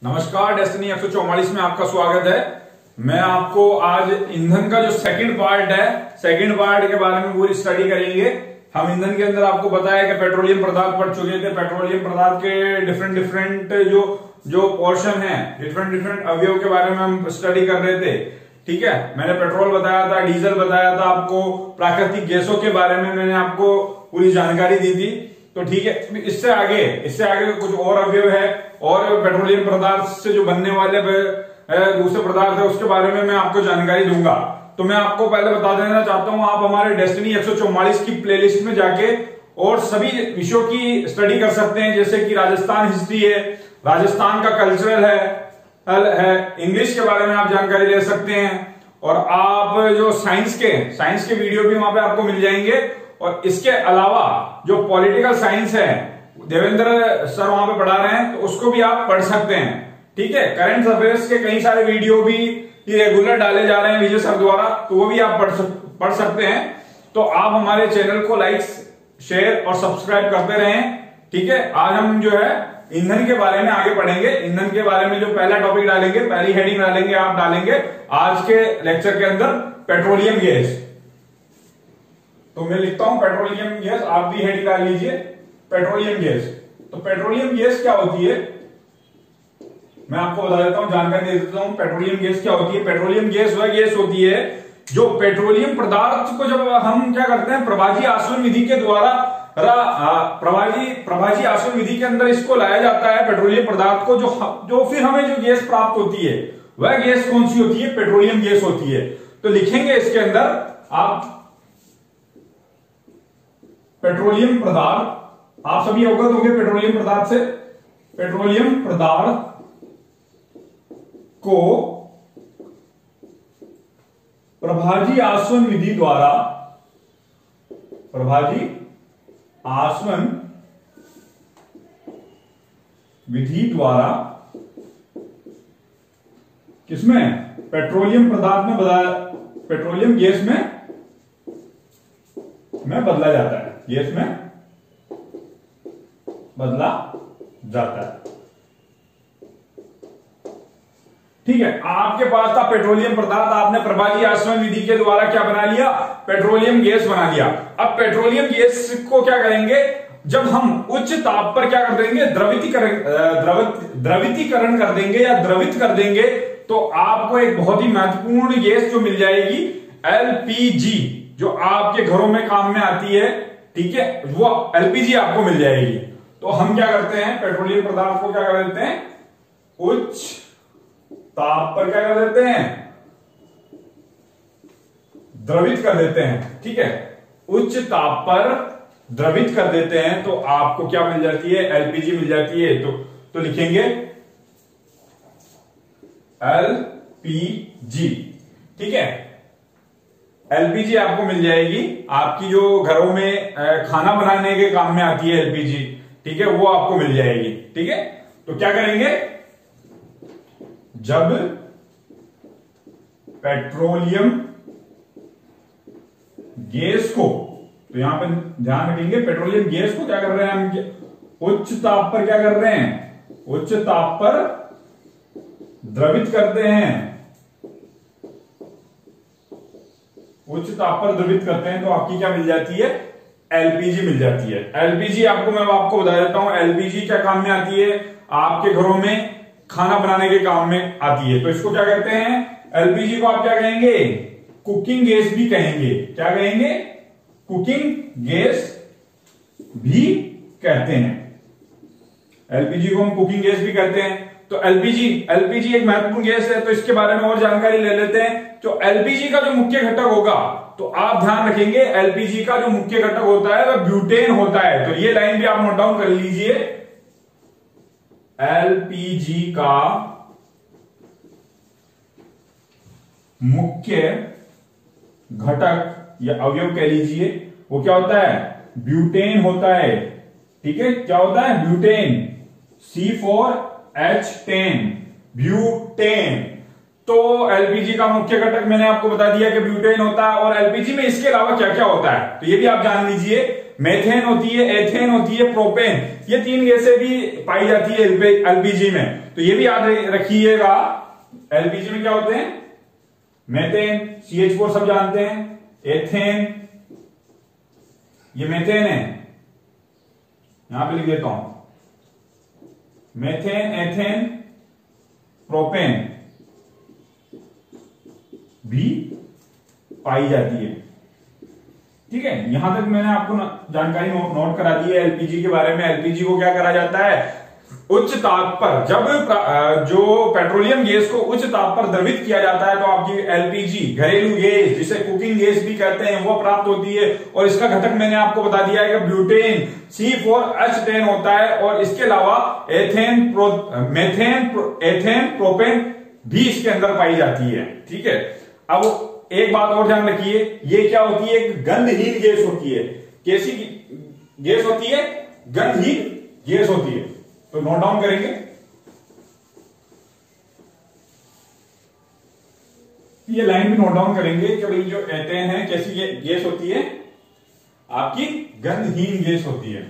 नमस्कार, डेस्टिनी 144 में आपका स्वागत है। मैं आपको आज ईंधन का जो सेकंड पार्ट के बारे में पूरी स्टडी करेंगे। हम ईंधन के अंदर आपको बताया कि पेट्रोलियम पदार्थ पढ़ चुके थे। पेट्रोलियम पदार्थ के डिफरेंट जो पोर्शन है, डिफरेंट अवयव के बारे में हम स्टडी कर रहे थे। ठीक है, मैंने पेट्रोल बताया था, डीजल बताया था आपको, प्राकृतिक गैसों के बारे में मैंने आपको पूरी जानकारी दी थी। तो ठीक है, इससे आगे कुछ और अवयव है और पेट्रोलियम पदार्थ से जो बनने वाले दूसरे पदार्थ है उसके बारे में मैं आपको जानकारी दूंगा। तो मैं आपको पहले बता देना चाहता हूं, आप हमारे डेस्टिनी 144 की प्लेलिस्ट में जाके और सभी विषयों की स्टडी कर सकते हैं, जैसे कि राजस्थान हिस्ट्री है, राजस्थान का कल्चरल है, इंग्लिश के बारे में आप जानकारी ले सकते हैं। और आप जो साइंस के वीडियो भी वहां पे आपको मिल जाएंगे। और इसके अलावा जो पॉलिटिकल साइंस है, देवेंद्र सर वहां पे पढ़ा रहे हैं, तो उसको भी आप पढ़ सकते हैं। ठीक है, करंट अफेयर्स के कई सारे वीडियो भी रेगुलर डाले जा रहे हैं विजय सर द्वारा, तो वो भी आप पढ़ सकते हैं। तो आप हमारे चैनल को लाइक, शेयर और सब्सक्राइब करते रहें। ठीक है, आज हम जो है ईंधन के बारे में आगे पढ़ेंगे। ईंधन के बारे में जो पहला टॉपिक डालेंगे, पहली हेडिंग डालेंगे, आप डालेंगे आज के लेक्चर के अंदर पेट्रोलियम गैस। तो मैं लिखता हूं पेट्रोलियम गैस, आप भी हेडिंग डाल लीजिए पेट्रोलियम गैस। तो पेट्रोलियम गैस क्या होती है, मैं आपको बता देता हूं, जानकारी दे देता हूं। पेट्रोलियम गैस क्या होती है? पेट्रोलियम गैस वह गैस होती है जो पेट्रोलियम पदार्थ को जब हम क्या करते हैं, प्रभाजी आसवन विधि के द्वारा प्रभाजी आसवन विधि के अंदर इसको लाया जाता है पेट्रोलियम पदार्थ को, जो फिर हमें जो गैस प्राप्त होती है वह गैस कौन सी होती है? पेट्रोलियम गैस होती है। तो लिखेंगे इसके अंदर आप पेट्रोलियम पदार्थ, आप सभी अवगत होंगे पेट्रोलियम पदार्थ से। पेट्रोलियम पदार्थ को प्रभाजी आसवन विधि द्वारा, प्रभाजी आसवन विधि द्वारा किसमें? पेट्रोलियम पदार्थ में पेट्रोलियम गैस में बदला जाता है, गैस में बदला जाता है। ठीक है, आपके पास था पेट्रोलियम पदार्थ, आपने प्रभाजी आसवन विधि के द्वारा क्या बना लिया? पेट्रोलियम गैस बना लिया। अब पेट्रोलियम गैस को क्या करेंगे, जब हम उच्च ताप पर क्या कर देंगे, द्रवितीकरण कर देंगे या द्रवित कर देंगे, तो आपको एक बहुत ही महत्वपूर्ण गैस जो मिल जाएगी, एलपीजी, जो आपके घरों में काम में आती है। ठीक है, वो एलपीजी आपको मिल जाएगी। तो हम क्या करते हैं, पेट्रोलियम पदार्थ को क्या कर देते हैं, उच्च ताप पर क्या कर देते हैं, द्रवित कर देते हैं। ठीक है, उच्च ताप पर द्रवित कर देते हैं, तो आपको क्या मिल जाती है? एलपीजी मिल जाती है। तो लिखेंगे एलपीजी। ठीक है, एलपीजी आपको मिल जाएगी, आपकी जो घरों में खाना बनाने के काम में आती है एलपीजी। ठीक है, वो आपको मिल जाएगी। ठीक है, तो क्या करेंगे, जब पेट्रोलियम गैस को, तो यहां पर ध्यान रखेंगे, पेट्रोलियम गैस को क्या कर रहे हैं हम, उच्च ताप पर क्या कर रहे हैं, उच्च ताप पर द्रवित करते हैं, उच्च ताप पर द्रवित करते हैं, तो आपकी क्या मिल जाती है? एलपीजी मिल जाती है। एलपीजी मैं आपको बता देता हूं, एलपीजी क्या काम में आती है, आपके घरों में खाना बनाने के काम में आती है। तो इसको क्या कहते हैं, एलपीजी को आप क्या कहेंगे, कुकिंग गैस भी कहेंगे। क्या कहेंगे? कुकिंग गैस भी कहते हैं। एलपीजी को हम कुकिंग गैस भी कहते हैं। तो एलपीजी एक महत्वपूर्ण गैस है, तो इसके बारे में और जानकारी ले लेते हैं। जो एलपीजी का जो मुख्य घटक होगा, तो आप ध्यान रखेंगे, एलपीजी का जो मुख्य घटक होता है वह ब्यूटेन होता है। तो ये लाइन भी आप नोट डाउन कर लीजिए, एलपीजी का मुख्य घटक या अवयव कह लीजिए, वो क्या होता है? ब्यूटेन होता है। ठीक है, क्या होता है? Butane, C4H10, butane. तो एलपीजी का मुख्य घटक मैंने आपको बता दिया कि ब्यूटेन होता है। और एलपीजी में इसके अलावा क्या क्या होता है, तो ये भी आप जान लीजिए। मेथेन होती है, एथेन होती है, प्रोपेन, ये 3 गैसें भी पाई जाती है एलपीजी में। तो ये भी याद रखिएगा, एलपीजी में क्या होते हैं, मेथेन, CH4 सब जानते हैं, एथेन, ये मेथेन है, यहां पे लिख देता हूं, मेथेन, एथेन, प्रोपेन भी पाई जाती है। ठीक है, यहां तक मैंने आपको जानकारी नोट करा दी है एलपीजी के बारे में। एलपीजी को क्या करा जाता है, उच्च ताप पर, जब जो पेट्रोलियम गैस को उच्च ताप पर द्रवित किया जाता है तो आपकी एलपीजी, घरेलू गैस जिसे कुकिंग गैस भी कहते हैं, वो प्राप्त होती है। और इसका घटक मैंने आपको बता दिया है कि ब्यूटेन C4H10 होता है, और इसके अलावा एथेन, मेथेन, एथेन, प्रोपेन भी इसके अंदर पाई जाती है। ठीक है, अब एक बात और ध्यान रखिए, ये क्या होती है, एक गंधहीन गैस होती है। कैसी गैस होती है, गंधहीन गैस होती है। तो नोट डाउन करेंगे, ये लाइन भी नोट डाउन करेंगे कि भाई जो एथेन है कैसी गैस होती है, आपकी गंधहीन गैस होती है।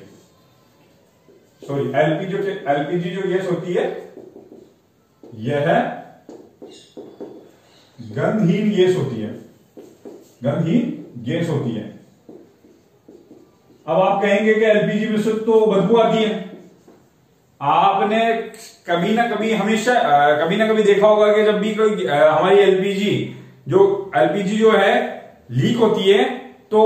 सॉरी, एलपीजी जो गैस होती है यह है गंधहीन गैस होती है, गंधहीन गैस होती है। अब आप कहेंगे कि एलपीजी में से तो बदबू आती है। आपने कभी ना कभी, हमेशा कभी ना कभी देखा होगा कि जब भी कोई हमारी एलपीजी जो है लीक होती है तो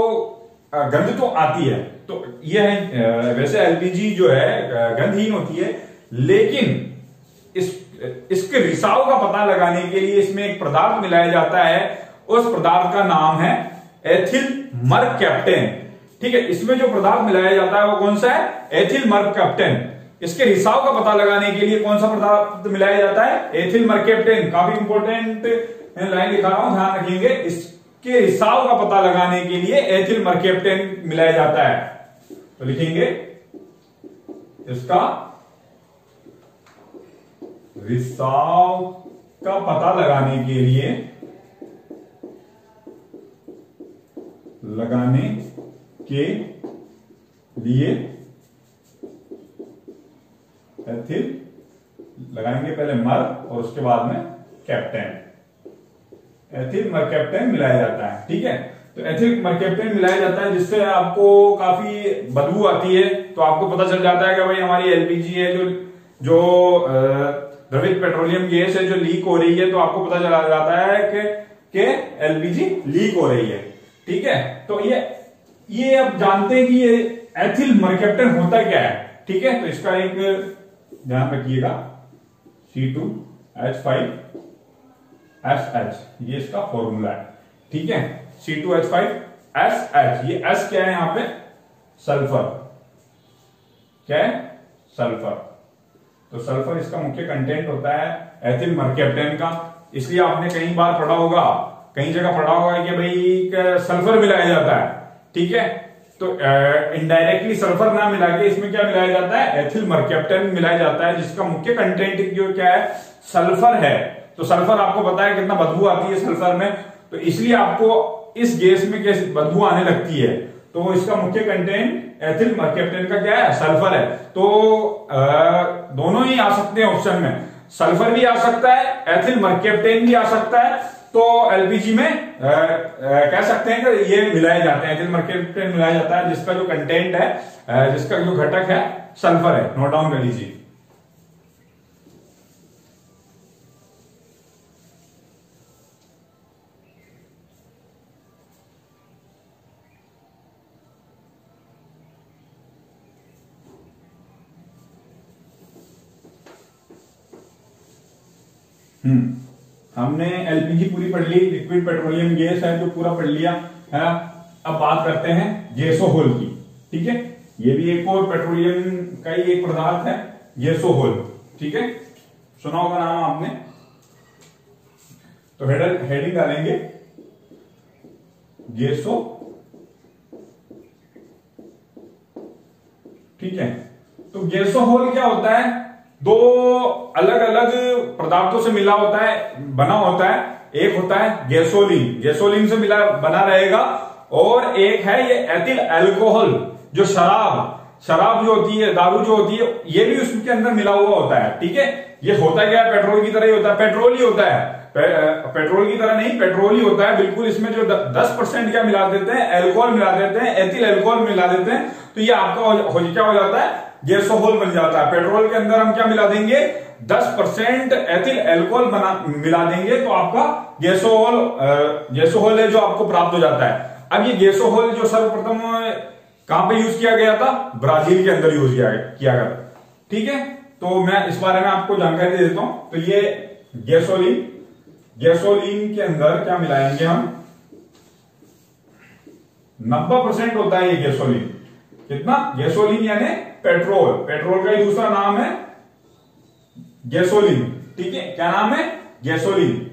गंध तो आती है। तो यह है, वैसे एलपीजी जो है गंधहीन होती है, लेकिन इसके रिसाव का पता लगाने के लिए इसमें एक पदार्थ मिलाया जाता है। उस पदार्थ का नाम है एथिल मर्कैप्टेन। ठीक है, इसमें जो पदार्थ मिलाया जाता है वो कौन सा है, एथिल मर्कैप्टेन। इसके रिसाव का पता लगाने के लिए कौन सा पदार्थ मिलाया जाता है, एथिल मर्कैप्टेन। काफी इंपॉर्टेंट लाइन लिखा रहा हूं, ध्यान रखेंगे। इसके रिसाव का पता लगाने के लिए एथिल मर्कैप्टेन मिलाया जाता है। तो लिखेंगे इसका रिसाव का पता लगाने के लिए एथिल लगाएंगे पहले मर और उसके बाद में कैप्टेन, एथिल मर्कैप्टेन मिलाया जाता है। ठीक है, तो एथिल मर्कैप्टेन मिलाया जाता है जिससे आपको काफी बदबू आती है। तो आपको पता चल जाता है कि भाई हमारी एलपीजी है जो द्रवित पेट्रोलियम गैस है जो लीक हो रही है, तो आपको पता चला जाता है कि एलपीजी लीक हो रही है। ठीक है, तो ये अब जानते हैं कि ये एथिल मर्कैप्टेन होता क्या है। ठीक है, तो इसका एक ध्यान रखिएगा, C2H5SH, ये इसका फॉर्मूला है। ठीक है, C2H5SH, ये S क्या है यहां पे, सल्फर। क्या है, सल्फर। तो सल्फर इसका मुख्य कंटेंट होता है एथिल मर्कैप्टेन का। इसलिए आपने कई बार पढ़ा होगा, कई जगह पढ़ा होगा कि भाई सल्फर मिलाया जाता है। ठीक है, तो इनडायरेक्टली सल्फर ना मिला के इसमें क्या मिलाया जाता है, एथिल मर्कैप्टेन मिलाया जाता है, जिसका मुख्य कंटेंट जो क्या है, सल्फर है। तो सल्फर आपको पता है कितना बदबू आती है सल्फर में, तो इसलिए आपको इस गैस में कैसे बदबू आने लगती है। तो इसका मुख्य कंटेंट एथिल मर्कैप्टेन का क्या है, सल्फर है। तो दोनों ही आ सकते हैं ऑप्शन में, सल्फर भी आ सकता है, एथिल मर्कैप्टेन भी आ सकता है। तो एलपीजी में कह सकते हैं कि ये मिलाए जाते हैं, एथिल मर्कैप्टेन मिलाया जाता है, जिसका जो कंटेंट है, जिसका जो घटक है सल्फर है। नोट डाउन कर लीजिए। हमने एलपीजी पूरी पढ़ ली, लिक्विड पेट्रोलियम गैस है जो पूरा पढ़ लिया है। अब बात करते हैं गैसोहोल की। ठीक है, ये भी एक और पेट्रोलियम का ही एक पदार्थ है, गैसोहोल। ठीक है, सुना होगा नाम आपने। तो हेडिंग डालेंगे गैसो। ठीक है, तो गैसोहोल क्या होता है, दो अलग अलग पदार्थों से मिला होता है, बना होता है। एक होता है गैसोलीन, गैसोलीन से मिला बना रहेगा, और एक है ये एथिल अल्कोहल, जो शराब जो होती है, दारू जो होती है, ये भी उसके अंदर मिला हुआ होता है। ठीक है, ये होता क्या है, पेट्रोल की तरह ही होता है, पेट्रोल ही होता है, पेट्रोल की तरह नहीं, पेट्रोल ही होता है बिल्कुल। इसमें जो 10% क्या मिला देते हैं, अल्कोहल मिला देते हैं, एथिल अल्कोहल मिला देते हैं, तो ये आपका क्या हो जाता है, गैसोहोल बन जाता है। पेट्रोल के अंदर हम क्या मिला देंगे, 10% एथिल अल्कोहल मिला देंगे, तो आपका गैसोहोल है जो आपको प्राप्त हो जाता है। अब ये गैसोहोल जो सर्वप्रथम कहां पे यूज किया गया था, ब्राजील के अंदर यूज किया गया। ठीक है, तो मैं इस बारे में आपको जानकारी दे देता हूं। तो ये गैसोलीन के अंदर क्या मिलाएंगे हम, 90% होता है ये गैसोलीन। कितना, गैसोलीन यानी पेट्रोल, पेट्रोल का ही दूसरा नाम है गैसोलीन। ठीक है, क्या नाम है, गैसोलीन।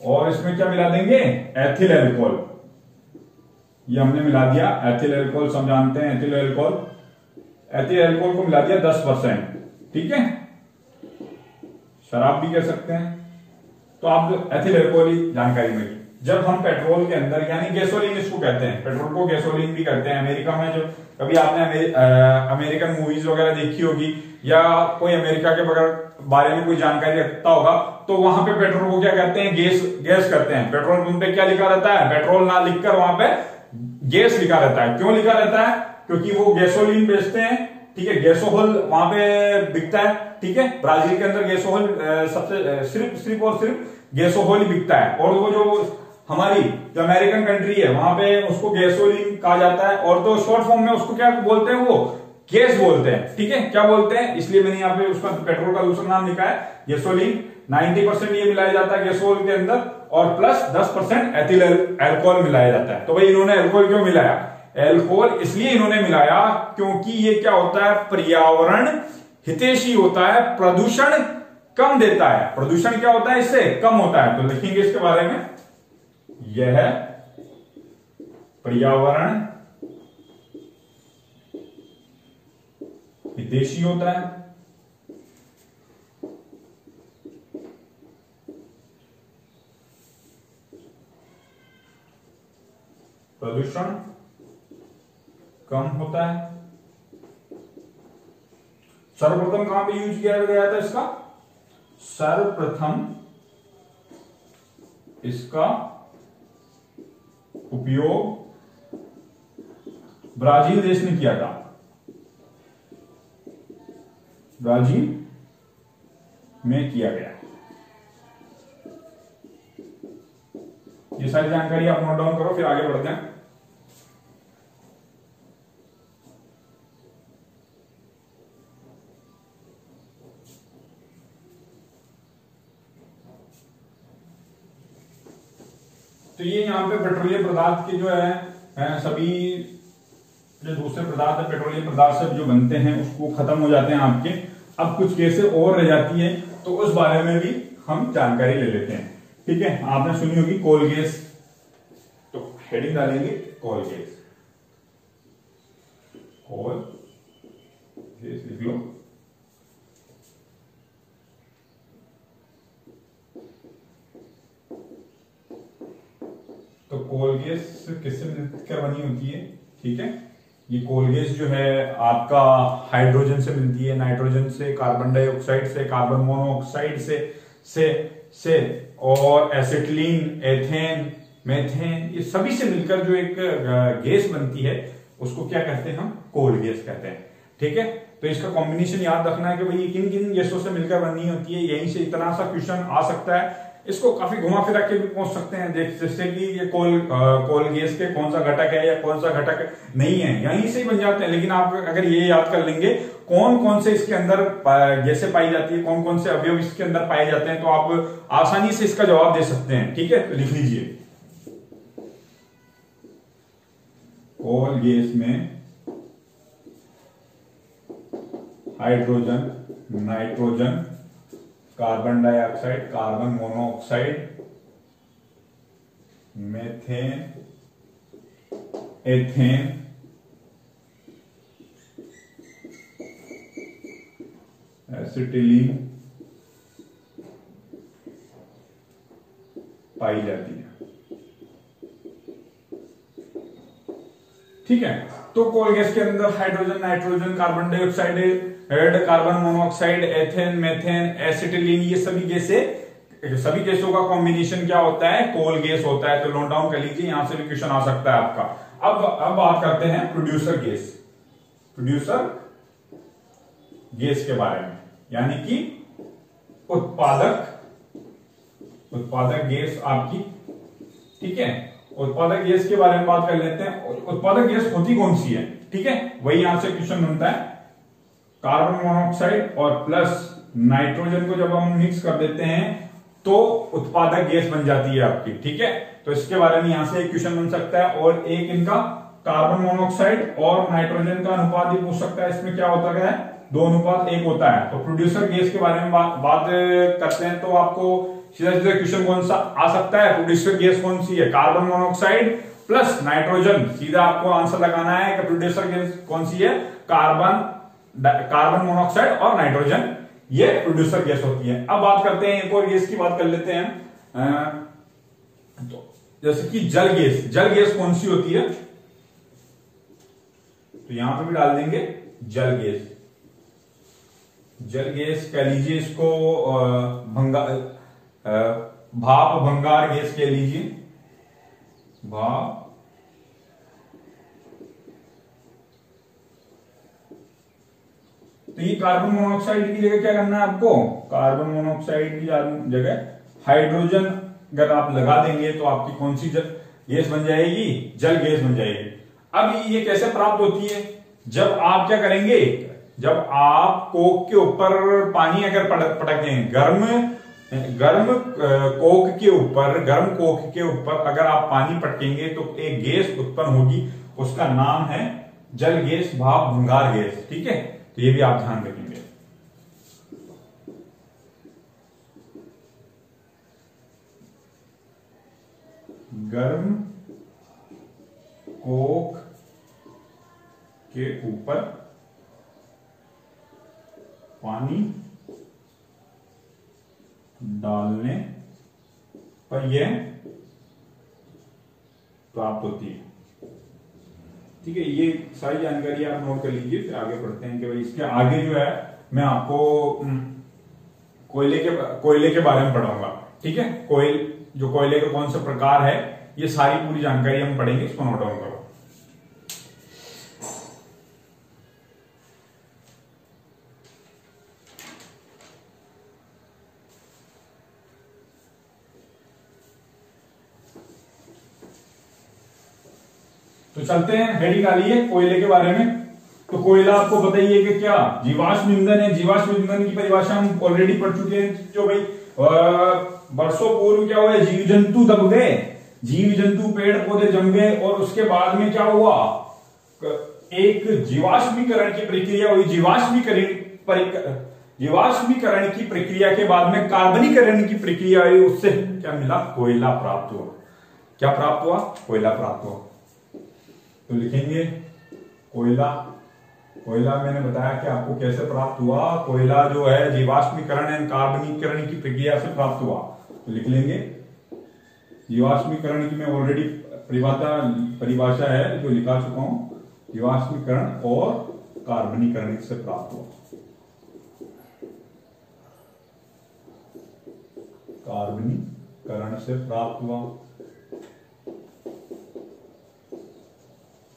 और इसमें क्या मिला देंगे, एथिल अल्कोहल, ये हमने मिला दिया एथिल अल्कोहल, सब जानते हैं एथिल अल्कोहल। एथिल अल्कोहल को मिला दिया 10%। ठीक है, शराब भी कह सकते हैं, तो आप एथिल अल्कोहल ही जानकारी में। जब हम पेट्रोल के अंदर, यानी गैसोलीन इसको कहते हैं, पेट्रोल को गैसोलीन भी कहते हैं। अमेरिका में जो कभी आपने अमेरिकन मूवीज वगैरह देखी होगी, या कोई अमेरिका के बारे में कोई जानकारी रखता होगा, तो वहां पे पेट्रोल को क्या कहते हैं, गैस करते हैं। पेट्रोल पंप पे क्या लिखा रहता है, पेट्रोल ना लिखकर वहां पे गैस लिखा रहता है। क्यों लिखा रहता है, क्योंकि वो गैसोलीन बेचते हैं। ठीक है, गैसोहोल वहां पे बिकता है। ठीक है, ब्राजील के अंदर गैसोहोल सबसे सिर्फ और सिर्फ गैसोहोल ही बिकता है। और वो जो हमारी जो अमेरिकन कंट्री है, वहां पे उसको गैसोलीन कहा जाता है, और तो शॉर्ट फॉर्म में उसको क्या बोलते हैं, वो गैस बोलते हैं। ठीक है, क्या बोलते हैं, इसलिए मैंने यहाँ पे उसका पेट्रोल का दूसरा नाम लिखा है गैसोलीन। 90% ये मिलाया जाता है गैसोल के अंदर, और प्लस 10% एथिल अल्कोहल मिलाया जाता है। तो भाई इन्होंने अल्कोहल क्यों मिलाया, अल्कोहल इसलिए इन्होंने मिलाया क्योंकि ये क्या होता है, पर्यावरण हितैषी होता है, प्रदूषण कम देता है। प्रदूषण क्या होता है, इससे कम होता है। तो लिखेंगे इसके बारे में, यह पर्यावरण हितैषी होता है, प्रदूषण कम होता है। सर्वप्रथम कहां पे यूज किया गया था इसका, सर्वप्रथम इसका उपयोग ब्राजील देश ने किया था। ब्राजील में किया गया। ये सारी जानकारी आप नोट डाउन करो, फिर आगे बढ़ते हैं। तो ये यहाँ पे पेट्रोलियम पदार्थ के जो है सभी जो दूसरे पदार्थ है, पेट्रोलियम पदार्थ से जो बनते हैं उसको खत्म हो जाते हैं आपके। अब कुछ केसें और रह जाती है, तो उस बारे में भी हम जानकारी ले लेते हैं। ठीक है, आपने सुनी होगी कोल गैस, तो हेडिंग डालेंगे कोल गैस, कोल गैस लिख लो। तो कोल गैस किससे मिलकर बनी होती है, ठीक है। ये कोल गैस जो है आपका हाइड्रोजन से मिलती है, नाइट्रोजन से, कार्बन डाइऑक्साइड से, कार्बन मोनोऑक्साइड से और एसिटिलीन, एथेन, मेथेन, ये सभी से मिलकर जो एक गैस बनती है उसको क्या कहते हैं, हम कोल गैस कहते हैं। ठीक है, तो इसका कॉम्बिनेशन याद रखना है कि भाई किन किन गैसों से मिलकर बननी होती है। यहीं से इतना सा क्वेश्चन आ सकता है, इसको काफी घुमा फिरा के भी पूछ सकते हैं। जैसे कि ये कोल गैस के कौन सा घटक है या कौन सा घटक नहीं है, यहीं से ही बन जाते हैं। लेकिन आप अगर ये याद कर लेंगे कौन कौन से इसके अंदर गैसें पाई जाती है, कौन कौन से अवयव इसके अंदर पाए जाते हैं, तो आप आसानी से इसका जवाब दे सकते हैं। ठीक है, तो लिख लीजिए कोल गैस में hydrogen, nitrogen, carbon dioxide, carbon monoxide, methane, ethane, acetylene पाई जाती है। ठीक है, तो कोल गैस के अंदर hydrogen, nitrogen, carbon dioxide, carbon monoxide, ethane, methane, acetylene, ये सभी गैसों का कॉम्बिनेशन क्या होता है? कोल गैस होता है। तो नोट डाउन कर लीजिए, यहां से भी क्वेश्चन आ सकता है आपका। अब बात करते हैं प्रोड्यूसर गैस के बारे में, यानी कि उत्पादक गैस आपकी। ठीक है, उत्पादक गैस के बारे में बात कर लेते हैं। उत्पादक गैस होती कौन सी है? ठीक है, वही यहां से क्वेश्चन बनता है। कार्बन मोनोऑक्साइड और प्लस नाइट्रोजन को जब हम मिक्स कर देते हैं तो उत्पादक गैस बन जाती है आपकी। ठीक है, तो इसके बारे में यहां से एक क्वेश्चन बन सकता है। और एक इनका कार्बन मोनोऑक्साइड और नाइट्रोजन का अनुपात भी पूछ सकता है। इसमें क्या होता है? 2:1 होता है। तो प्रोड्यूसर गैस के बारे में बात करते हैं तो आपको सीधा सीधा क्वेश्चन कौन सा आ सकता है? प्रोड्यूसर गैस कौन सी है? Carbon monoxide plus nitrogen. सीधा आपको आंसर लगाना है कि प्रोड्यूसर गैस कौन सी है? कार्बन मोनोऑक्साइड और नाइट्रोजन, ये प्रोड्यूसर गैस होती है। अब बात करते हैं, एक और गैस की बात कर लेते हैं। तो जैसे कि जल गैस कौन सी होती है? तो यहां पे भी डाल देंगे जल गैस कह लीजिए इसको, भाप भंगार गैस कह लीजिए, भाप तो ये कार्बन मोनोऑक्साइड की जगह क्या करना है आपको? कार्बन मोनोऑक्साइड की जगह हाइड्रोजन अगर आप लगा देंगे तो आपकी कौन सी गैस बन जाएगी? जल गैस बन जाएगी। अब ये कैसे प्राप्त होती है? जब आप क्या करेंगे, जब आप कोक के ऊपर पानी अगर पटक देंगे, गर्म कोक के ऊपर अगर आप पानी पटकेंगे तो एक गैस उत्पन्न होगी, उसका नाम है जल गैस, भाप भंगार गैस। ठीक है, तो ये भी आप ध्यान रखेंगे। गर्म कोक के ऊपर पानी डालने पर यह प्राप्त होती है। ठीक है, ये सारी जानकारी आप नोट कर लीजिए, फिर आगे बढ़ते हैं कि भाई इसके आगे जो है मैं आपको कोयले के बारे में पढ़ाऊंगा। ठीक है, कोयले के कौन से प्रकार है, ये सारी पूरी जानकारी हम पढ़ेंगे, इसको नोट डाउन करो। तो चलते हैं, हेडिंग डालिए कोयले के बारे में। तो कोयला आपको बताइए कि क्या जीवाश्म ईंधन है। जीवाश्म ईंधन की परिभाषा हम ऑलरेडी पढ़ चुके हैं। जो भाई वर्षों पूर्व क्या हुआ, जीव जंतु दब गए, जीव जंतु पेड़ पौधे जम गए और उसके बाद में क्या हुआ, एक जीवाश्मीकरण की प्रक्रिया हुई। जीवाश्मीकरण की प्रक्रिया के बाद में कार्बनीकरण की प्रक्रिया हुई, उससे क्या मिला? कोयला प्राप्त हुआ। क्या प्राप्त हुआ? कोयला प्राप्त हुआ। तो लिखेंगे कोयला मैंने बताया कि आपको कैसे प्राप्त हुआ। कोयला जो है जीवाश्मीकरण एवं कार्बनीकरण की प्रक्रिया से प्राप्त हुआ। तो लिख लेंगे जीवाश्मीकरण की मैं ऑलरेडी परिभाषा है जो लिखा चुका हूं, जीवाश्मीकरण और कार्बनीकरण से प्राप्त हुआ। कार्बनीकरण से प्राप्त हुआ।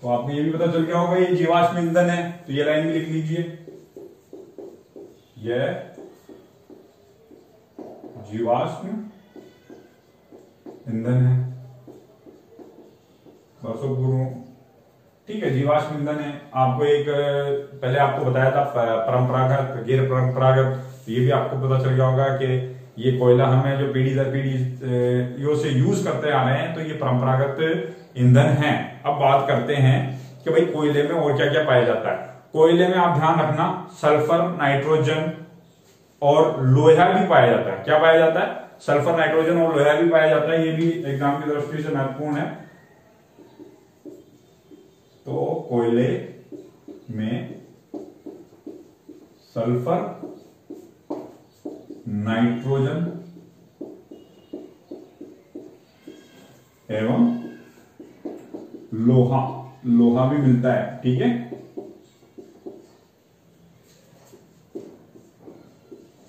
तो आपको ये भी पता चल गया होगा ये जीवाश्म ईंधन है, तो ये लाइन भी लिख लीजिए, यह जीवाश्म ईंधन है। वर्षों पूर्व, ठीक है, जीवाश्म ईंधन है। आपको एक पहले आपको बताया था परंपरागत, गैर परंपरागत, तो ये भी आपको पता चल गया होगा कि ये कोयला हमें जो पीढ़ी दर पीढ़ी से यूज करते आ रहे हैं, तो ये परंपरागत ईंधन है। अब बात करते हैं कि भाई कोयले में और क्या क्या पाया जाता है। कोयले में आप ध्यान रखना, सल्फर, नाइट्रोजन और लोहा भी पाया जाता है। क्या पाया जाता है? सल्फर, नाइट्रोजन और लोहा भी पाया जाता है। ये भी एग्जाम की दृष्टि से महत्वपूर्ण है। तो कोयले में सल्फर, नाइट्रोजन एवं लोहा लोहा भी मिलता है। ठीक है,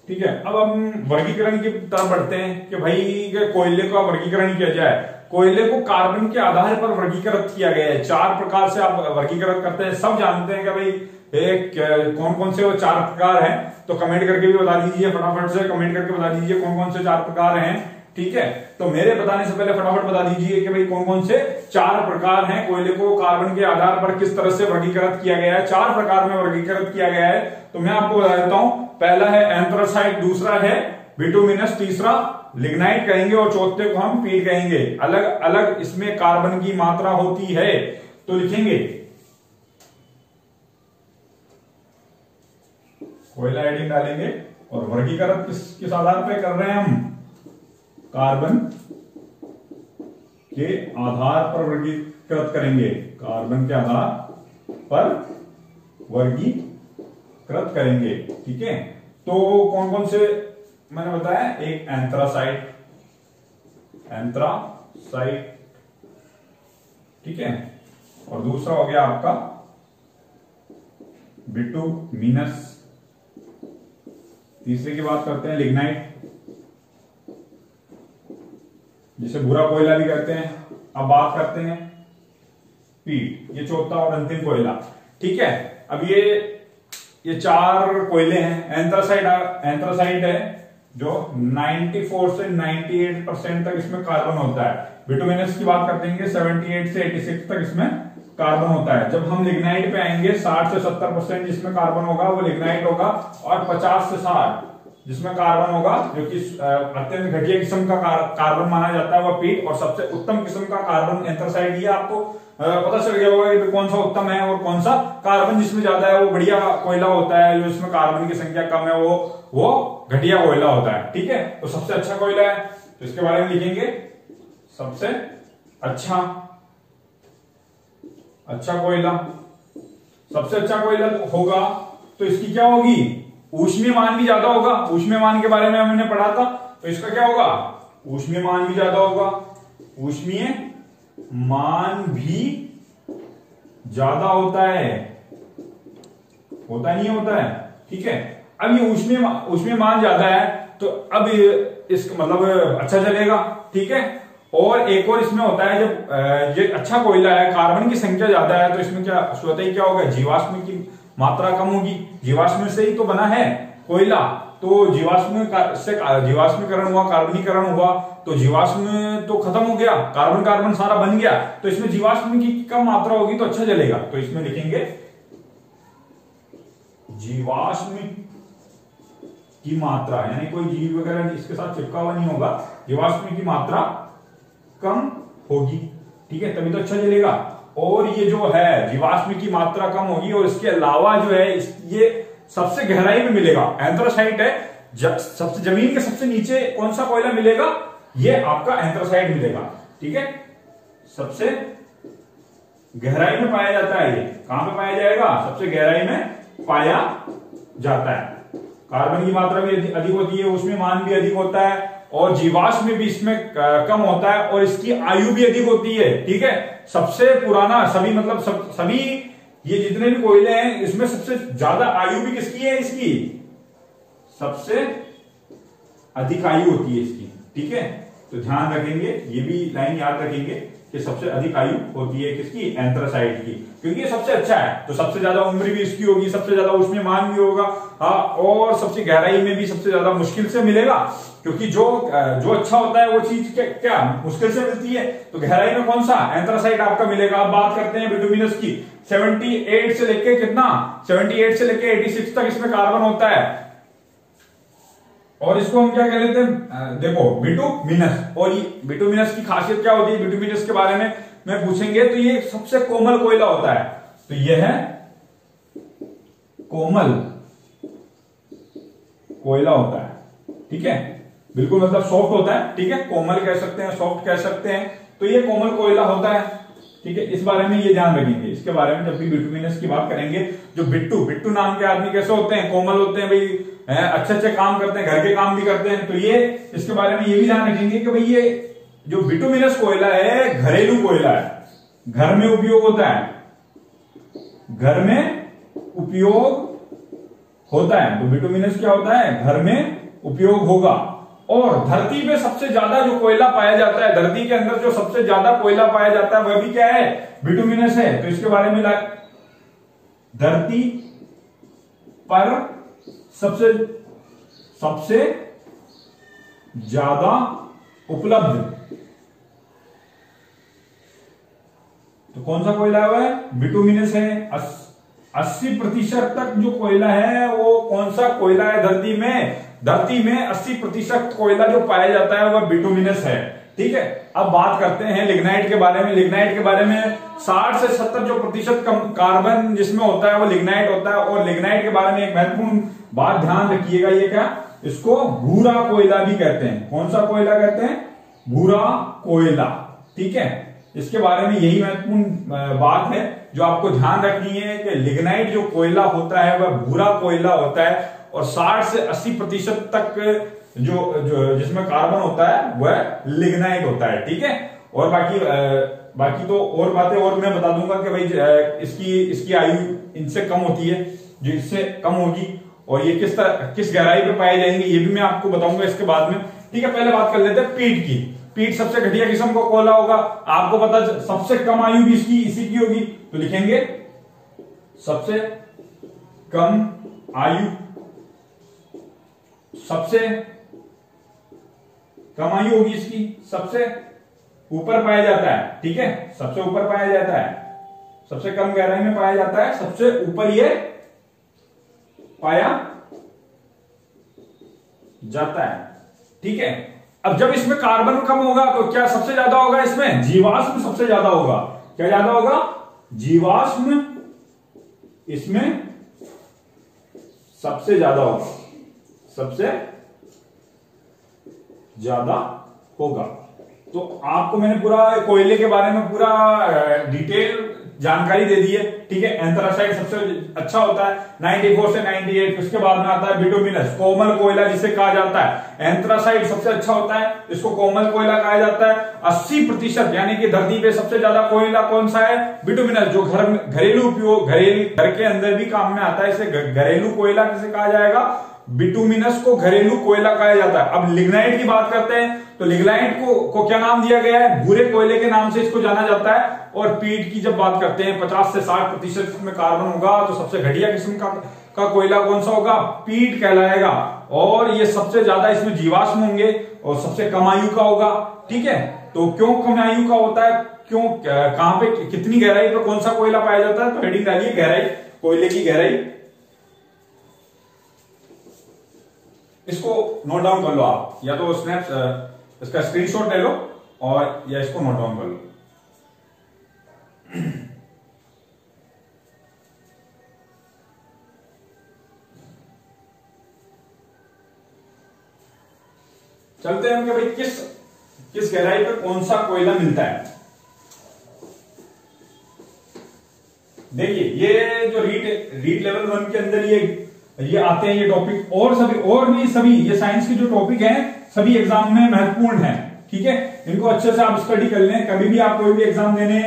ठीक है। अब हम वर्गीकरण की तरफ बढ़ते हैं कि भाई कोयले का वर्गीकरण किया जाए। कोयले को कार्बन के आधार पर वर्गीकृत किया गया है। 4 प्रकार से आप वर्गीकृत करते हैं, सब जानते हैं कि भाई एक कौन कौन से वो 4 प्रकार हैं। तो कमेंट करके भी बता दीजिए, फटाफट से कमेंट करके बता दीजिए कौन कौन से 4 प्रकार हैं। ठीक है, तो मेरे बताने से पहले फटाफट बता दीजिए कि भाई कौन कौन से 4 प्रकार हैं। कोयले को कार्बन के आधार पर किस तरह से वर्गीकृत किया गया है, 4 प्रकार में वर्गीकृत किया गया है। तो मैं आपको बता देता हूं, पहला है एंथ्रासाइट, दूसरा है बिटुमिनस, तीसरा लिग्नाइट कहेंगे और चौथे को हम पीट कहेंगे। अलग अलग इसमें कार्बन की मात्रा होती है। तो लिखेंगे कोयला एडिंग डालेंगे और वर्गीकरण किस आधार पे कर रहे हैं हम, कार्बन के आधार पर वर्गीकृत करेंगे। कार्बन के आधार पर वर्गीकृत करेंगे। ठीक है, तो कौन कौन से मैंने बताया, एक एंथ्रासाइट, ठीक है, और दूसरा हो गया आपका बिटुमिनस, तीसरे की बात करते हैं लिग्नाइट, जिसे भूरा कोयला भी कहते हैं। अब बात करते हैं पीट, ये चौथा और अंतिम कोयला। ठीक है, अब ये 4 कोयले हैं। एंथ्रासाइट है जो 94 से 98% तक इसमें कार्बन होता है। बिटुमिनस की बात करते हैं 78 से 86 तक इसमें कार्बन होता है। जब हम लिग्नाइट पे आएंगे 60 से 70% जिसमें कार्बन होगा वो लिग्नाइट होगा, और 50 से 60 जिसमें कार्बन होगा, जो कि अत्यंत घटिया किस्म का कार्बन माना जाता है, वह पीट, और सबसे उत्तम किस्म का कार्बन एंथ्रासाइट। ये आपको पता चल गया होगा कि कौन सा उत्तम है और कौन सा कार्बन जिसमें ज्यादा है वो बढ़िया कोयला होता है, जो इसमें कार्बन की संख्या कम है वो घटिया कोयला होता है। ठीक है, तो सबसे अच्छा कोयला है तो इसके बारे में लिखेंगे सबसे अच्छा कोयला। सबसे अच्छा कोयला होगा तो इसकी क्या होगी, ऊष्मीय मान भी ज्यादा होगा। ऊष्मीय मान के बारे में हमने पढ़ा था, तो इसका क्या होगा, ऊष्मीय मान भी ज्यादा होगा। ऊष्मीय मान भी ज्यादा होता नहीं होता है। ठीक है, अब ये ऊष्मीय मान ज्यादा है तो अब इसका मतलब अच्छा चलेगा। ठीक है, और एक और इसमें होता है, जब ये अच्छा कोयला है, कार्बन की संख्या ज्यादा है, तो इसमें क्या स्वतः ही क्या होगा, जीवाश्म की मात्रा कम होगी। जीवाश्म से ही तो बना है कोयला, तो जीवाश्मीकरण हुआ, कार्बनीकरण हुआ, तो जीवाश्म तो खत्म हो गया, कार्बन सारा बन गया, तो इसमें जीवाश्म की कम मात्रा होगी तो अच्छा चलेगा। तो इसमें लिखेंगे जीवाश्म की मात्रा, यानी कोई जीव वगैरह इसके साथ चिपका हुआ नहीं होगा, जीवाश्म की मात्रा कम होगी। ठीक है, तभी तो अच्छा चलेगा। और ये जो है जीवाश्म की मात्रा कम होगी, और इसके अलावा जो है ये सबसे गहराई में मिलेगा। एंथ्रासाइट है, सबसे जमीन के सबसे नीचे कौन सा कोयला मिलेगा, ये आपका एंथ्रासाइट मिलेगा। ठीक है, सबसे गहराई में पाया जाता है। ये कहां पे पाया जाएगा, सबसे गहराई में पाया जाता है। कार्बन की मात्रा भी अधिक होती है, उसमें मान भी अधिक होता है, और जीवाश्म भी इसमें कम होता है, और इसकी आयु भी अधिक होती है। ठीक है, सबसे पुराना सभी मतलब सभी ये जितने भी कोयले हैं इसमें सबसे ज्यादा आयु भी किसकी है, इसकी सबसे अधिक आयु होती है इसकी। ठीक है, तो ध्यान रखेंगे, ये भी लाइन याद रखेंगे कि सबसे अधिक आयु होती है किसकी, एंथ्रासाइट की, क्योंकि ये सबसे अच्छा है, तो सबसे ज्यादा उम्र भी इसकी होगी, सबसे ज्यादा उसमें मान भी होगा। हाँ, और सबसे गहराई में भी सबसे ज्यादा मुश्किल से मिलेगा, क्योंकि जो अच्छा होता है वो चीज क्या मुश्किल से मिलती है। तो गहराई में कौन सा, एंथ्रासाइट आपका मिलेगा। अब बात करते हैं बिटुमिनस की। 78 से लेके कितना, 78 से लेके 86 तक इसमें कार्बन होता है, और इसको हम क्या कह लेते हैं, देखो बिटुमिनस। और ये बिटुमिनस की खासियत क्या होती है, बिटुमिनस के बारे में पूछेंगे तो ये सबसे कोमल कोयला होता है। तो ये है कोमल कोयला होता है। ठीक है, बिल्कुल मतलब सॉफ्ट होता है। ठीक है, कोमल कह सकते हैं, सॉफ्ट कह सकते हैं, तो ये कोमल कोयला होता है। ठीक है, इस बारे में ये ध्यान रखेंगे। इसके बारे में जब भी बिटुमिनस की बात करेंगे, जो बिट्टू नाम के आदमी कैसे होते हैं, कोमल होते हैं भाई, अच्छे काम करते हैं, घर के काम भी करते हैं। तो ये इसके बारे में ये भी ध्यान रखेंगे कि भाई ये जो बिटुमिनस कोयला है घरेलू कोयला है, घर में उपयोग होता है। घर में उपयोग होता है। तो बिटुमिनस क्या होता है? घर में उपयोग होगा। और धरती पे सबसे ज्यादा जो कोयला पाया जाता है, धरती के अंदर जो सबसे ज्यादा कोयला पाया जाता है वह भी क्या है? बिटुमिनस है। तो इसके बारे में धरती पर सबसे ज्यादा उपलब्ध तो कौन सा कोयला है? बिटुमिनस है। 80% तक जो कोयला है वो कौन सा कोयला है? धरती में 80% कोयला जो पाया जाता है वह बिटुमिनस है। ठीक है, अब बात करते हैं लिग्नाइट के बारे में। लिग्नाइट के बारे में 60 से 70 जो प्रतिशत कार्बन जिसमें होता है वो लिग्नाइट होता है। और लिग्नाइट के बारे में एक महत्वपूर्ण बात ध्यान रखिएगा, ये क्या? इसको भूरा कोयला भी कहते हैं। कौन सा कोयला कहते हैं? भूरा कोयला। ठीक है, इसके बारे में यही महत्वपूर्ण बात है जो आपको ध्यान रखनी है कि लिग्नाइट जो कोयला होता है वह भूरा कोयला होता है। और 60 से 80% तक जो जिसमें कार्बन होता है वह लिग्नाइट होता है। ठीक है, और बाकी तो और बातें और मैं बता दूंगा कि भाई इसकी आयु इनसे कम होती है, जो इससे कम होगी, और ये किस गहराई पे पाए जाएंगे ये भी मैं आपको बताऊंगा इसके बाद में। ठीक है, पहले बात कर लेते हैं पीट की। पीट सबसे घटिया किस्म का कोयला होगा। आपको पता सबसे कम आयु भी इसी की होगी, तो लिखेंगे सबसे कम आयु, सबसे कम आयु होगी इसकी, सबसे ऊपर पाया जाता है। ठीक है, सबसे ऊपर पाया जाता है, सबसे कम गहराई में पाया जाता है, सबसे ऊपर ये पाया जाता है। ठीक है, अब जब इसमें कार्बन कम होगा तो क्या सबसे ज्यादा होगा? इसमें जीवाश्म सबसे ज्यादा होगा। क्या ज्यादा होगा? जीवाश्म इसमें सबसे ज्यादा होगा, सबसे ज्यादा होगा। तो आपको मैंने पूरा कोयले के बारे में पूरा डिटेल जानकारी दे दी है। ठीक है, एंथ्रासाइट सबसे अच्छा होता है 94 से 98। उसके बाद में आता है बिटुमिनस, कोमल कोयला जिसे कहा जाता है। एंथ्रासाइट सबसे अच्छा होता है, इसको कोमल कोयला कहा जाता है। 80% यानी कि धरती पे सबसे ज्यादा कोयला कौन सा है? बिटुमिनस, जो घरेलू उपयोग, घर के अंदर भी काम में आता है। इसे घरेलू कोयला किसे कहा जाएगा? बिटुमिनस को घरेलू कोयला कहा जाता है। अब लिग्नाइट की बात करते हैं, तो लिग्नाइट को क्या नाम दिया गया है? भूरे कोयले के नाम से इसको जाना जाता है। और पीट की जब बात करते हैं 50 से 60% में कार्बन होगा, तो सबसे घटिया किस्म का कोयला कौन सा होगा? पीट कहलाएगा। और ये सबसे ज्यादा इसमें जीवाश्म होंगे और सबसे कम आयु का होगा। ठीक है, तो क्यों कम आयु का होता है? क्यों, कहां पे, कितनी गहराई पे कौन सा कोयला पाया जाता है? तो हेडिंग डालिए गहराई, कोयले की गहराई। इसको नोट डाउन कर लो आप, या तो इसका स्क्रीनशॉट ले लो और या इसको नोट डाउन कर लो। चलते हैं हम कि भाई किस गहराई पे कौन सा कोयला मिलता है। देखिए, ये जो रीट लेवल 1 के अंदर ये आते हैं ये टॉपिक, और भी सभी ये साइंस के जो टॉपिक हैं सभी एग्जाम में महत्वपूर्ण हैं। ठीक है, इनको अच्छे से आप स्टडी कर लें। कभी भी आप कोई भी एग्जाम देने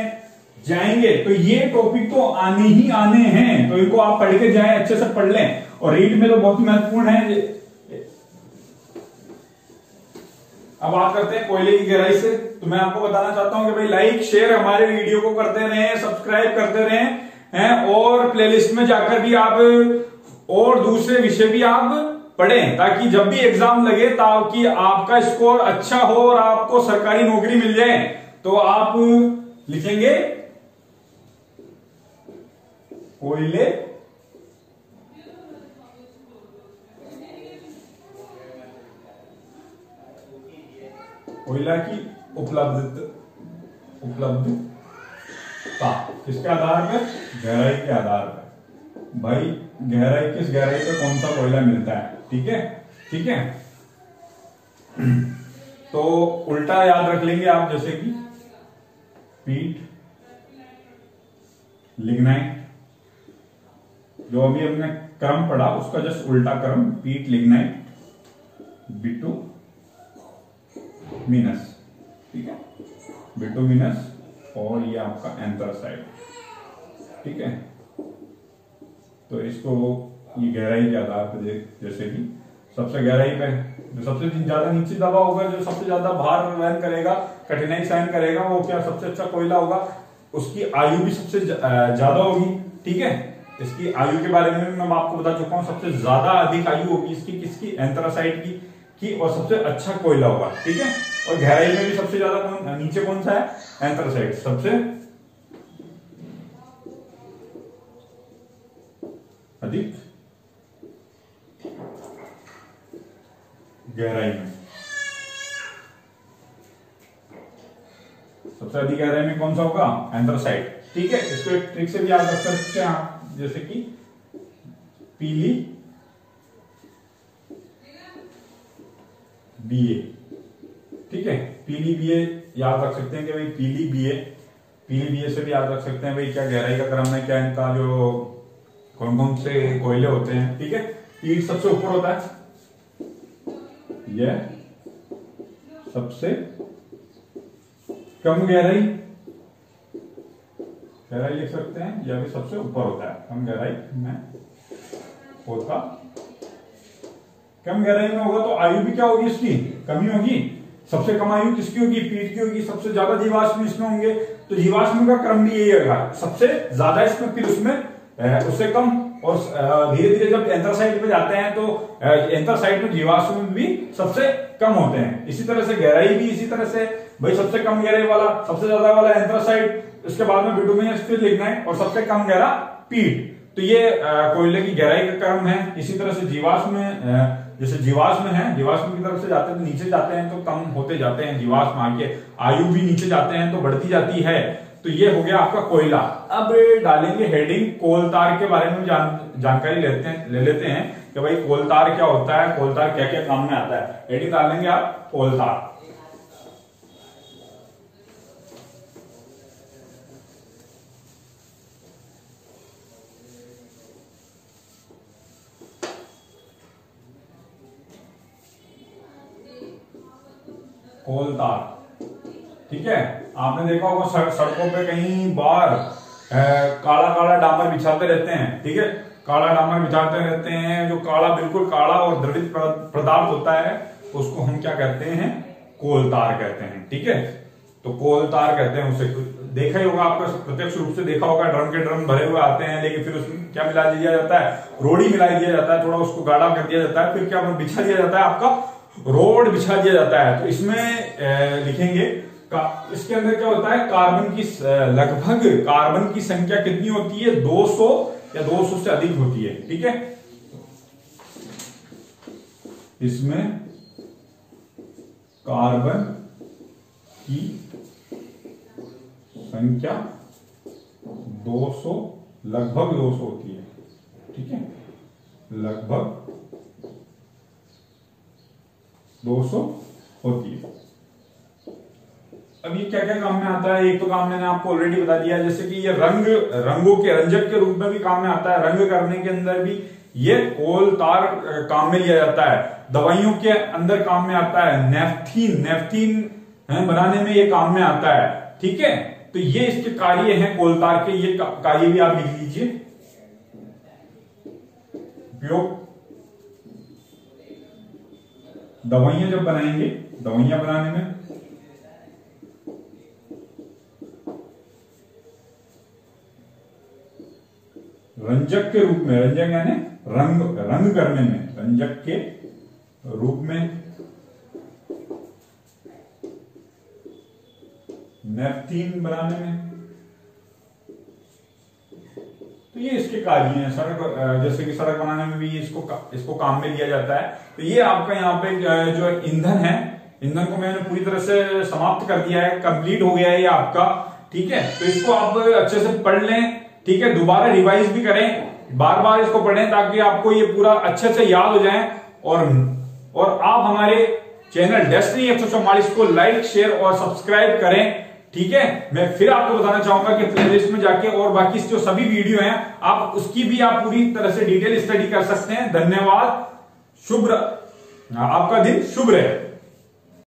जाएंगे तो ये टॉपिक तो आने ही आने हैं, तो इनको आप पढ़ के जाएं, अच्छे से पढ़ लें। और रीट में तो बहुत ही महत्वपूर्ण है। अब बात करते हैं कोयले की गहराई से। तो मैं आपको बताना चाहता हूं कि भाई लाइक शेयर हमारे वीडियो को करते रहें, सब्सक्राइब करते रहें हैं, और प्लेलिस्ट में जाकर भी आप और दूसरे विषय भी आप पढ़ें, ताकि जब भी एग्जाम लगे ताकि आपका स्कोर अच्छा हो और आपको सरकारी नौकरी मिल जाए। तो आप लिखेंगे कोयले कोयला की उपलब्धता, किसके आधार पर? गहराई के आधार पर। भाई किस गहराई पे कौन सा कोयला मिलता है। ठीक है, ठीक है। तो उल्टा याद रख लेंगे आप, जैसे कि पीट, लिग्नाइट, जो अभी हमने क्रम पढ़ा उसका जस्ट उल्टा क्रम, पीट, लिग्नाइट, बिटुमिनस। ठीक है, बिटुमिनस और ये आपका एंथ्रासाइट। ठीक है, तो इसको ये गहराई के आधार पर जैसे कि सबसे गहराई पे जो सबसे ज्यादा नीचे दबा होगा, जो सबसे ज्यादा भार वहन करेगा, कठिनाई सहन करेगा, वो क्या सबसे अच्छा कोयला होगा, उसकी आयु भी सबसे ज्यादा होगी। ठीक है, इसकी आयु के बारे में मैं आपको बता चुका हूं, सबसे ज्यादा अधिक आयु होगी इसकी किसकी, एंथ्रासाइट की और सबसे अच्छा कोयला होगा। ठीक है, और गहराई में भी सबसे ज्यादा नीचे कौन सा है, एंथ्रासाइट सबसे अधिक गहराई में, सबसे अधिक गहराई में कौन सा होगा, एंथ्रासाइट। ठीक है, इसको एक ट्रिक से भी याद रख सकते हैं आप, जैसे कि पीली बीए। ठीक है, पीली बीए याद रख सकते हैं कि भाई पीली बीए से भी याद रख सकते हैं भाई क्या गहराई का क्रम है, क्या इनका जो कौन कौन से कोयले होते हैं। ठीक है, पीठ सबसे ऊपर होता है, यह सबसे कम गहराई लिख सकते हैं, यह भी सबसे ऊपर होता है, कम गहराई में होता। कम गहराई में होगा तो आयु भी क्या होगी, इसकी कमी होगी। सबसे कम आयु किसकी होगी, पीठ की होगी। सबसे ज्यादा जीवाश्म इसमें होंगे, तो जीवाश्म का क्रम भी यही होगा, सबसे ज्यादा इसमें, फिर उसमें उससे कम, और धीरे धीरे जब एंथ्रासाइट पे जाते हैं तो एंथ्रासाइट में जीवाश्म भी सबसे कम होते हैं। इसी तरह से गहराई भी इसी तरह से, भाई सबसे कम गहराई वाला, सबसे ज्यादा वाला एंथ्रासाइट, उसके बाद में बिटुमिनस फिर लिखना है, और सबसे कम गहरा पीठ। तो ये कोयले की गहराई का क्रम है। इसी तरह से जीवाश्म, जैसे जीवाश्म है, जीवाश्म की तरफ से जाते हैं तो नीचे जाते हैं तो कम होते जाते हैं जीवाश्म, आगे आयु भी नीचे जाते हैं तो बढ़ती जाती है। तो ये हो गया आपका कोयला। अब डालेंगे हेडिंग कोलतार के बारे में जानकारी ले लेते हैं कि भाई कोलतार क्या होता है, कोलतार क्या क्या काम में आता है। हेडिंग डालेंगे आप कोलतार। कोलतार, ठीक है, आपने देखा होगा सड़कों पे कई बार काला काला डामर बिछाते रहते हैं। ठीक है, काला डामर बिछाते रहते हैं, जो काला बिल्कुल काला और द्रवित पदार्थ होता है उसको हम क्या कहते हैं, कोलतार कहते हैं। ठीक है, तो कोलतार कहते हैं उसे। देखा ही होगा, आपका प्रत्यक्ष रूप से देखा होगा, ड्रम के ड्रम भरे हुए आते हैं, लेकिन फिर उसमें क्या मिला दिया जाता है, रोड़ी मिला दिया जाता है, थोड़ा उसको गाढ़ा कर दिया जाता है, फिर क्या बिछा दिया जाता है, आपका रोड बिछा दिया जाता है। तो इसमें लिखेंगे इसके अंदर क्या होता है, कार्बन की लगभग कार्बन की संख्या कितनी होती है, 200 या 200 से अधिक होती है। ठीक है, इसमें कार्बन की संख्या 200, लगभग 200 होती है। ठीक है, लगभग 200 होती है। अब ये क्या क्या काम में आता है, एक तो काम मैंने आपको ऑलरेडी बता दिया, जैसे कि ये रंगों के रंजक के रूप में भी काम में आता है, रंग करने के अंदर भी ये कोलतार काम में लिया जाता है। दवाइयों के अंदर काम में आता है, नेफ्थीन बनाने में ये काम में आता है। ठीक है, तो ये इसके कार्य हैं कोलतार के, ये कार्य भी आप लिख लीजिए। उपयोग, दवाइयां जब बनाएंगे, दवाइयां बनाने में रंजक के रूप में, रंजक यानी रंग करने में, रंजक के रूप में नेफ्थीन बनाने में, तो ये इसके कार्य हैं। सड़क, जैसे कि सड़क बनाने में भी इसको काम में लिया जाता है। तो ये आपका यहाँ पे जो ईंधन है, ईंधन को मैंने पूरी तरह से समाप्त कर दिया है, कंप्लीट हो गया है ये आपका। ठीक है, तो इसको आप अच्छे से पढ़ लें। ठीक है, दोबारा रिवाइज भी करें, बार बार इसको पढ़ें ताकि आपको ये पूरा अच्छे से याद हो जाए। और आप हमारे चैनल डेस्टिनी 144 को लाइक, शेयर और सब्सक्राइब करें। ठीक है, मैं फिर आपको बताना चाहूंगा कि प्लेलिस्ट में जाके और बाकी जो सभी वीडियो हैं आप उसकी भी आप पूरी तरह से डिटेल स्टडी कर सकते हैं। धन्यवाद, आपका दिन शुभ रहे।